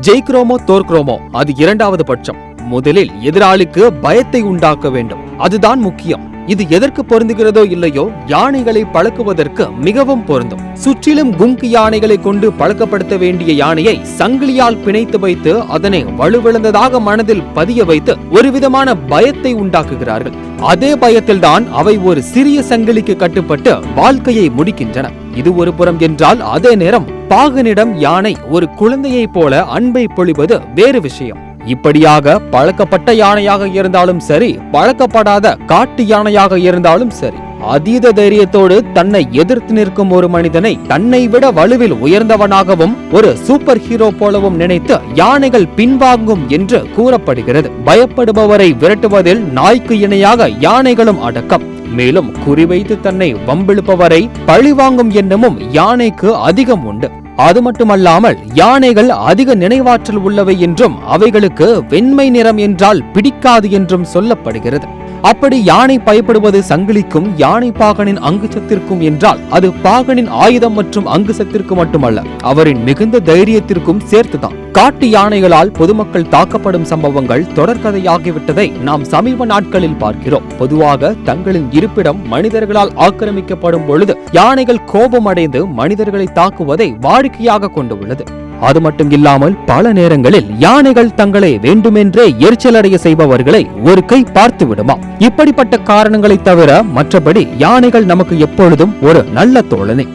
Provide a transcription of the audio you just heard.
ஜெயிக்கிறோமோ தோற்கிறோமோ அது இரண்டாவது பட்சம். முதலில் எதிராளிக்கு பயத்தை உண்டாக்க வேண்டும். அதுதான் முக்கியம். இது எதற்கு பொருந்துகிறதோ இல்லையோ, யானைகளை பழக்குவதற்கு மிகவும் பொருந்தும். சுற்றிலும் கும்கி யானைகளை கொண்டு பழக்கப்படுத்த வேண்டிய யானையை சங்கிலியால் பிணைத்து வைத்து அதனை வலுவிழந்ததாக மனதில் பதிய வைத்து ஒரு விதமான பயத்தை உண்டாக்குகிறார்கள். அதே பயத்தில் தான் அவை ஒரு சிறிய சங்கிலிக்கு கட்டுப்பட்டு வாழ்க்கையை முடிக்கின்றன. இது ஒரு புறம் என்றால், அதே நேரம் பாகனிடம் யானை ஒரு குழந்தையைப் போல அன்பை பொழிவது வேறு விஷயம். இப்படியாக பழக்கப்பட்ட யானையாக இருந்தாலும் சரி, பழக்கப்படாத காட்டு யானையாக இருந்தாலும் சரி, அதீத தைரியத்தோடு தன்னை எதிர்த்து நிற்கும் ஒரு மனிதனை தன்னை விட வலுவில் உயர்ந்தவனாகவும் ஒரு சூப்பர் ஹீரோ போலவும் நினைத்து யானைகள் பின்வாங்கும் என்று கூறப்படுகிறது. பயப்படுபவரை விரட்டுவதில் நாய்க்கு இணையாக யானைகளும் அடக்கம். மேலும் குறிவைத்து தன்னை வம்பிழுப்பவரை பழிவாங்கும் எண்ணமும் யானைக்கு அதிகம் உண்டு. அது மட்டுமல்லாமல் யானைகள் அதிக நினைவாற்றல் உள்ளவை என்றும் அவைகளுக்கு வெண்மை நிறம் என்றால் பிடிக்காது என்றும் சொல்லப்படுகிறது. அப்படி யானை பயப்படுவது சங்கிலிக்கும் யானை பாகனின் அங்குசத்திற்கும் என்றால், அது பாகனின் ஆயுதம் மற்றும் அங்குசத்திற்கு மட்டுமல்ல, அவரின் மிகுந்த தைரியத்திற்கும் சேர்த்துதான். காட்டு யானைகளால் பொதுமக்கள் தாக்கப்படும் சம்பவங்கள் தொடர்கதையாகிவிட்டதை நாம் சமீப நாட்களில் பார்க்கிறோம். பொதுவாக தங்களின் இருப்பிடம் மனிதர்களால் ஆக்கிரமிக்கப்படும் பொழுது யானைகள் கோபமடைந்து மனிதர்களை தாக்குவதை வாடிக்கையாக கொண்டுள்ளது. அது மட்டும் இல்லாமல் பல நேரங்களில் யானைகள் தங்களை வேண்டுமென்றே எரிச்சலடைய செய்பவர்களை ஒரு கை பார்த்து விடுமா. இப்படிப்பட்ட காரணங்களை தவிர மற்றபடி யானைகள் நமக்கு எப்பொழுதும் ஒரு நல்ல தோழனே.